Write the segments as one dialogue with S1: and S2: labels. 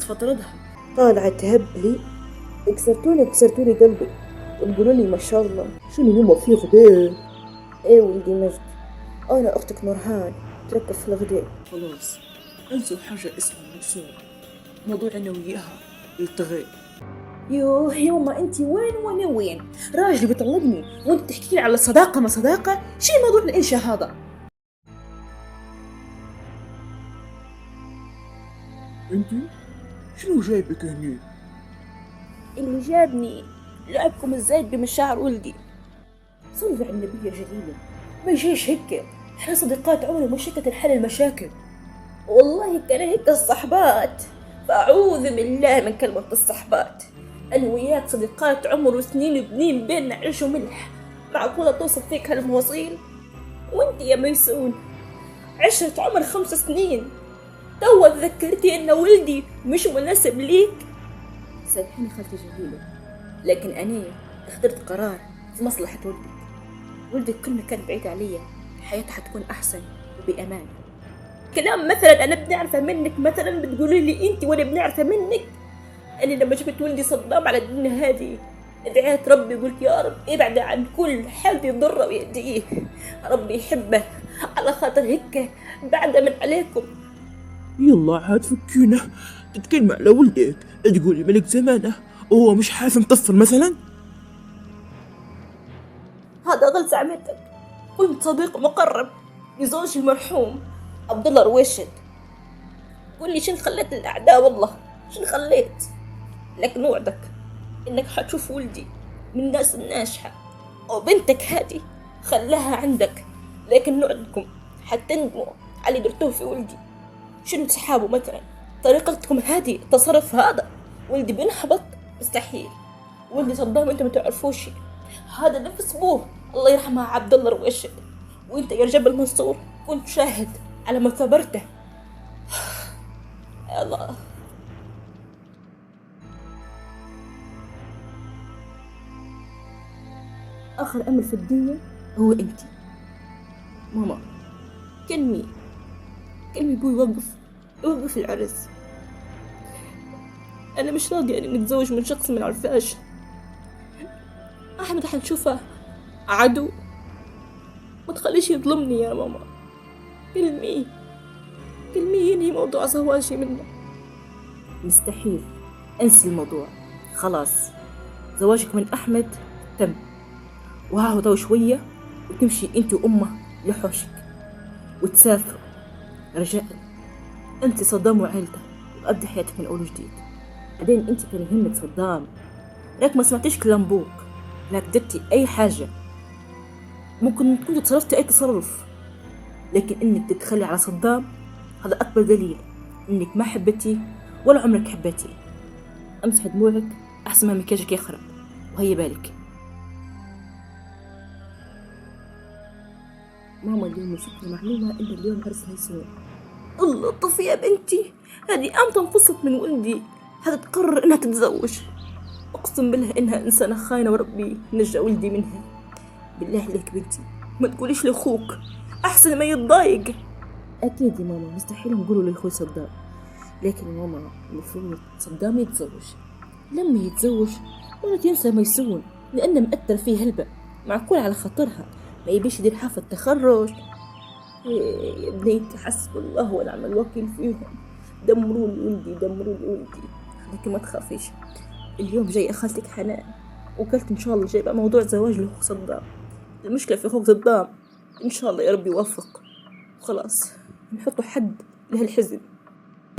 S1: مصطفى طردها، طالعة تهب لي كسرتولي قلبي، وتقولوا لي ما شاء الله شنو هما في غداء. ايه ولدي مجد، انا اختك نورهان تركب في الغداء. خلاص انسوا حاجة اسمها نسوان، موضوع انا وياها التغي. يوه يوما انت وين وانا وين؟ راجلي بيطلقني وانت تحكي لي على صداقة ما صداقة؟ شي موضوع الانشاء هذا؟
S2: انتي شنو جايبك هني؟
S1: اللي جابني لعبكم الزايد بمشاعر ولدي. صلي على النبي يا جليلة، ما يجيش هيك، احنا صديقات عمر ومشكة الحل المشاكل. والله كان هيك الصحبات، فأعوذ بالله من كلمة الصحبات. أنا وياك صديقات عمر وسنين وبنين بيننا عيش وملح، معقولة توصف فيك هالمواصيل؟ وانت يا ميسون عشرة عمر 5 سنين، توا تذكرتي ان ولدي مش مناسب ليك؟ سامحيني خالتي جليلة، لكن أنا اخترت قرار في مصلحة ولدك كل ما كان بعيد عليا حياته حتكون أحسن وبأمان. كلام مثلا أنا بنعرفه منك مثلا بتقولي لي أنت وأنا بنعرفه منك. أنا لما جبت ولدي صدام على الدنيا هذه دعيت ربي قلت يا رب ابعد عن كل حد يضره ويأذيه، ربي يحبه على خاطر هيك بعد من عليكم.
S2: يلا عاد فكينا، تتكلم على ولدك تقولي ملك زمانه وهو مش حاسم طفل مثلا؟
S1: هذا غلط عمتك، كنت صديق مقرب لزوجي المرحوم عبد الله رويشد. قول لي شن خليت الأعداء، والله شن خليت، لكن وعدك إنك حتشوف ولدي من الناس الناجحة، وبنتك هذه خلاها عندك، لكن نوعدكم حتندموا على اللي درتوه في ولدي. شنو تسحابوا مثلا طريقتكم هذه، التصرف هذا ولدي بينحبط مستحيل. ولدي صدام انتم ما تعرفوش، هذا نفس ابوه الله يرحمه عبد الله رويشد، وانت يا جبل منصور كنت شاهد على مثابرته. يا الله. اخر امر في الدنيا هو انت ماما. كلمي ابوي يوقف العرس. انا مش راضيه اني نتزوج من شخص من عرفاش. احمد حنشوفه عدو، ما تخليش يظلمني يا ماما. كلمي ينهي موضوع زواجي منه. مستحيل، انسي الموضوع خلاص، زواجك من احمد تم، وها هو شويه وتمشي انت وامه لحوشك وتسافروا. رجاء انت صدام وعيلته وابدي حياتك من اول وجديد. بعدين انت كان يهمك صدام، لك ما سمعتيش كلام بوك، لك درتي اي حاجه، ممكن تكون تصرفتي اي تصرف، لكن انك تتخلي على صدام هذا اكبر دليل انك ما حبتي ولا عمرك حبيتي. امسح دموعك احسن ما مكياجك يخرب، وهي بالك. ماما اليوم نسيت معلومه ان اليوم عرس ميسون. الله طفي يا بنتي، هذه امتى انفصلت من ولدي، هذا تقرر انها تتزوج، اقسم بالله انها انسانه خاينه وربي نجى ولدي منها. بالله عليك بنتي ما تقوليش لاخوك احسن ما يتضايق. اكيد يا ماما مستحيل نقوله لاخوي صدام، لكن ماما المفروض صدام يتزوج، لما يتزوج مرة ينسى ميسون لانه مأثر فيه هلبة، معقول على خاطرها ما يبيش يدير حفل تخرج. يا بنيتي حسب الله ونعم الوكيل فيهم، دمروا لي ولدي، لكن ما تخافيش، اليوم جاي خالتك حنان وقالت ان شاء الله جايبه موضوع زواج لاخوك صدام. المشكله في اخوك صدام، ان شاء الله يا ربي يوفق وخلاص نحطوا حد لهالحزن.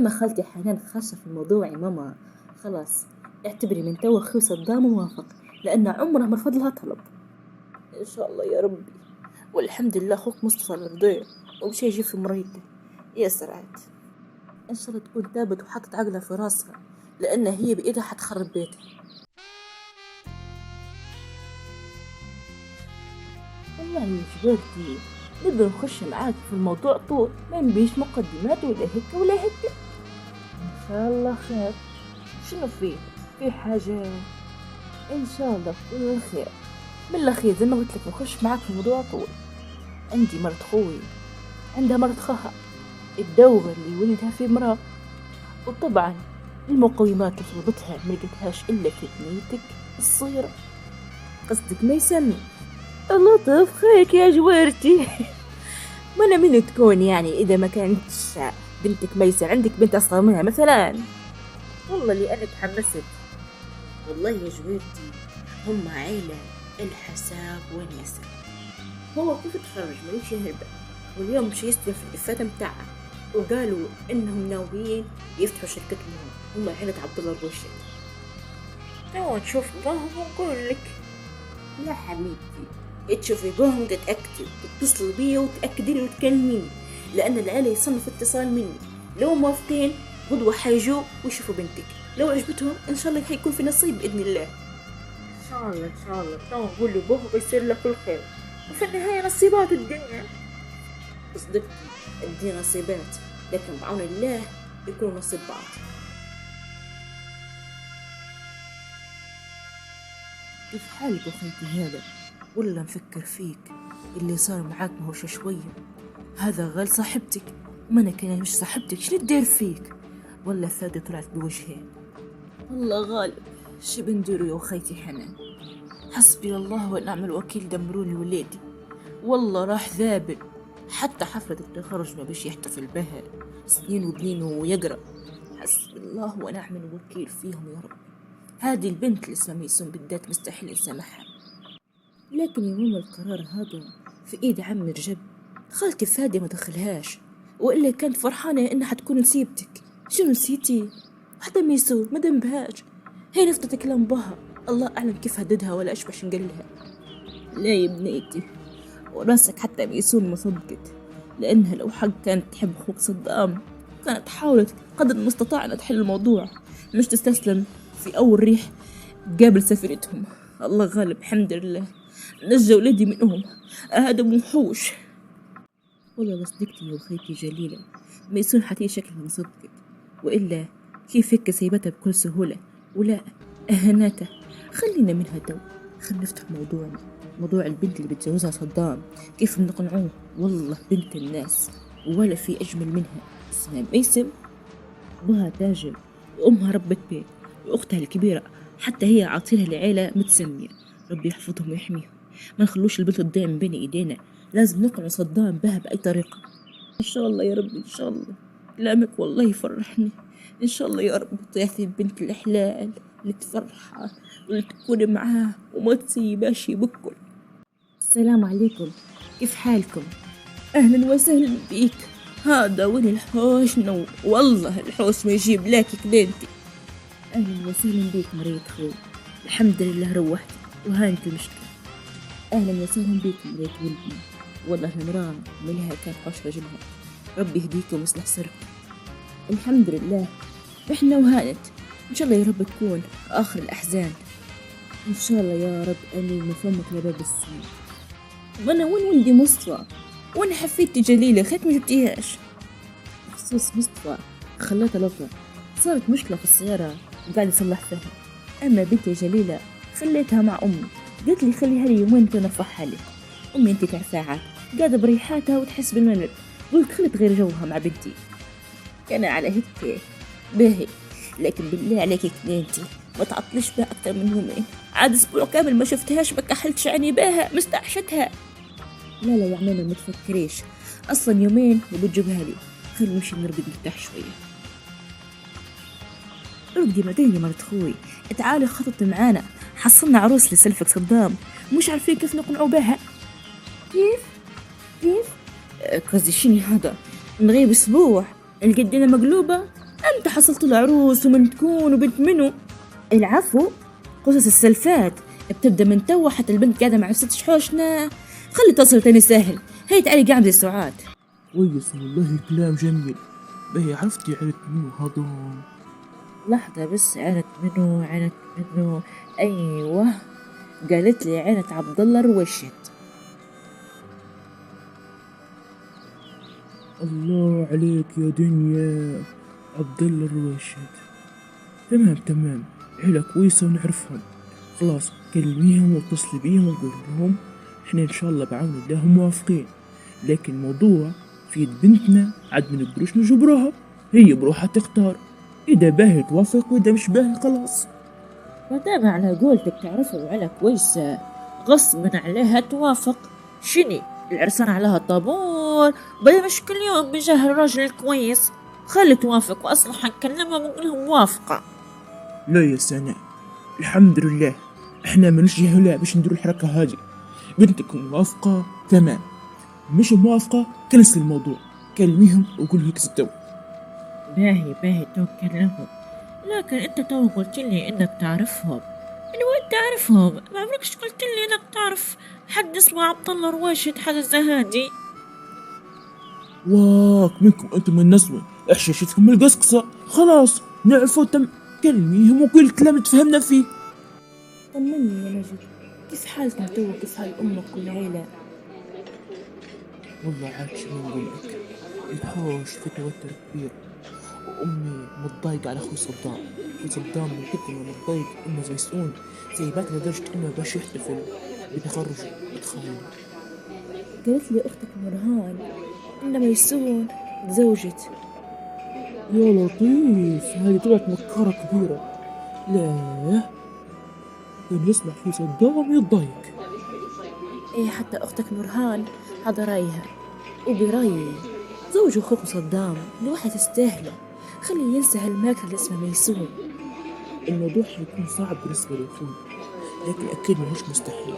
S1: اما خالتي حنان خاشه في الموضوع يا ماما، خلاص اعتبري من تو اخوي صدام موافق، لان عمره ما رفض لها طلب. ان شاء الله يا ربي، والحمد لله اخوك مصطفى رضيه ومش يجي في مريته. يا سرعت، ان شاء الله تكون تابت وحطت عقلها في راسها، لان هي بايدها حتخرب بيتها. والله يا جبرتي نقدر نخش معاك في الموضوع طول، ما نبيش مقدمات ولا هيك ولا هيك. ان شاء الله خير. شنو في حاجه؟ ان شاء الله كل خير. من الاخير زي ما قلت لك نخش معاك في الموضوع طول. عندي مرت خوي عندها مرت خها، الدورة اللي ولدها في مرأة، وطبعا المقومات اللي طلبتها ما لقيتهاش إلا في بنيتك الصغيرة. قصدك ما يسمي. لطف خيك يا جوارتي. ما أنا من تكون يعني إذا ما كانتش بنتك ميسة عندك بنت أصغر منها مثلا؟ والله اللي أنا تحمست. والله يا جوارتي هم عيلة الحساب والنسب. هو كيف تخرج مليش يهرب، واليوم مش يستلف الإفادة متاعها، وقالوا إنهم ناويين يفتحوا شركتهم هم عيلة عبد الله الرشيد. تو نشوف بهم ونقول لك. لا حبيبتي تشوفي بهم وتتأكدي تتصلي بي وتأكدي لي وتكلميني، لأن العيلة يصنف اتصال مني. لو موافقين غدوة حيجوا ويشوفوا بنتك، لو عجبتهم إن شاء الله حيكون في نصيب بإذن الله. إن شاء الله إن شاء الله. تو نقول له بوه بيصير له كل خير، وفي النهاية نصيبات الدنيا. صدقتي الدنيا نصيبات، لكن بعون الله يكونوا نصيب بعض. كيف حالك أخيتي هذا؟ ولا نفكر فيك اللي صار معاك ماهوش شوية. هذا غال صاحبتك وما أنا كان مش صاحبتك، شنو تدير فيك؟ ولا فادي طلعت بوجهين. والله غالب شي بنديرو يا أخيتي حنان، حسبي الله ونعم الوكيل، دمروني ولادي والله راح ذابل. حتى حفلة التخرج ما باش يحتفل بها، سنين وبنين ويقرأ. حسبي الله ونعم الوكيل فيهم يا رب. هذه البنت اللي اسمها ميسون بالذات مستحيل نسامحها. لكن يا ماما القرار هذا في ايد عم رجب، خالتي فادي ما دخلهاش، والا كانت فرحانة انها حتكون نسيبتك. شنو نسيتي؟ حتى ميسون ما دنبهاش، هي نفضت تكلم بها، الله اعلم كيف هددها ولا ايش باش نقلها. لا يا بنيتي وراسك، حتى ميسون ما صدقت، لانها لو حق كانت تحب اخوك صدام كانت حاولت قدر المستطاع انها تحل الموضوع، مش تستسلم في اول ريح قابل سفينتهم. الله غالب الحمد لله نجى ولادي منهم، هذا موحوش. والله صدقتي يا اخيتي جليلة، ميسون حتى شكلها ما صدقت، والا كيف هيك سيبتها بكل سهولة؟ ولا اهانتها. خلينا منها تو، خلينا نفتح موضوعنا، موضوع البنت اللي بتجوزها صدام، كيف بنقنعوه؟ والله بنت الناس ولا في اجمل منها، اسمها ميسم، ابوها تاجر وامها ربة بيت، واختها الكبيرة حتى هي عاطيلها العيلة متسمية. ربي يحفظهم ويحميهم، ما نخلوش البنت تضيع من بين ايدينا، لازم نقنع صدام بها باي طريقة. ان شاء الله يا ربي ان شاء الله. كلامك والله يفرحني، ان شاء الله يا رب تعطي بنت الحلال اللي تفرحها واللي تكون معاه وما تسيباش بكل. السلام عليكم، كيف حالكم؟ اهلا وسهلا بيك. هذا وين الحوش والله الحوش ما يجيب لك كدنتي. اهلا وسهلا بيك مريض خوي، الحمد لله روحتي وهانت المشكلة. اهلا وسهلا بيك مريض ولدي، والله المرأة منها كانت حوش رجلها، ربي يهديكم ويصلح سركم. الحمد لله احنا وهانت، ان شاء الله يا رب تكون اخر الاحزان، ان شاء الله يا رب. امين من فمك لباب السماء. وانا وين ولدي مصطفى؟ وين حفيدتي جليلة خيت ما جبتيهاش؟ بخصوص مصطفى خليتها لطلع، صارت مشكلة في السيارة وقاعد يصلح فيها، اما بنتي جليلة خليتها مع امي، قلت لي خليها لي يومين تنفعها لي. امي انت تعرفها عاد قاعدة بريحاتها وتحس بالملل، قلت خلي تغير جوها مع بنتي. كان على هيك باهي، لكن بالله عليك كنينتي ما تعطلش بها اكتر من يومين، عاد اسبوع كامل ما شفتهاش، ما كحلتش عيني بها، مستعشتها. لا لا يا عميمة ما تفكريش، اصلا يومين وبتجيبها لي، خلي نمشي نرقد نرتاح شويه. رقدي مديني مرت خوي، تعالي خططي معانا، حصلنا عروس لسلفك صدام، مش عارفين كيف نقنعوا بها. كيف قصدي شني هذا، نغيب اسبوع القدينا مقلوبه، انت حصلت العروس ومن تكون وبنت منو؟ العفو، قصص السلفات بتبدا من توا، حتى البنت قاعده مع ست شحوشنا، خلي تصل تاني سهل. هي تعالي قاعد زي سعاد.
S2: كويس والله كلام جميل. باهي عرفتي عرفت منو هذا؟
S1: لحظة بس، عينة منو أيوة، قالت لي عينة عبد الله روشد.
S2: الله عليك يا دنيا، عبد الله الرويشد. تمام عيلة كويسة ونعرفهم، خلاص كلميهم واتصلي بيهم وقول لهم احنا ان شاء الله بعون الله موافقين، لكن موضوع في يد بنتنا عاد ما نقدروش نجبرها، هي بروحها تختار. إذا باهي توافق وإذا مش باهي خلاص.
S3: مادام على قولتك تعرفها وعلى كويسة غصبا عليها توافق. شني العرسان عليها طابور بلا مش كل يوم بجاه الراجل الكويس. خلي توافق وأصلا حنكلمها ونقولها موافقة.
S2: لا يا سناء، الحمد لله احنا منش جهلاء باش نديرو الحركة هذه. بنتك موافقة تمام، مش موافقة كنسل الموضوع، كلميهم وقول هيك ستو.
S3: باهي تو كلمهم. لكن انت تو قلت لي انك تعرفهم. انا وين تعرفهم؟ ما عمركش قلت لي انك تعرف حد اسمه عبد الله رواشد حاجة زهادي.
S2: واك منكم انتم النسوة احشاشتكم القصقصة. خلاص نعرفوا تم، كلميهم وقول الكلام اللي تفهمنا فيه.
S1: طمني يا مجد، كيف حالكم تو؟ كيف حال أمك والعيلة؟
S2: والله عاد شنو نقول لك، الحوش في توتر كبير، وامي متضايقة على اخوي صدام. اخوي صدام من كتر ما متضايق انه زيسون سايبات لدرجة انه باش يحتفل بتخرج بتخانق.
S1: قالت لي أختك نورهان إن ميسون تزوجت.
S2: يا لطيف، هذه طلعت مكارة كبيرة. لا كان يسمع اخوي صدام يتضايق.
S1: إيه حتى أختك نورهان هذا رأيها، وبرأيي زوجوا أخوك صدام لواحد تستاهله، خليه ينسى هالماكر اللي اسمه ميسون.
S2: الموضوع حيكون صعب بالنسبة لأخوي، لكن أكيد مش مستحيل.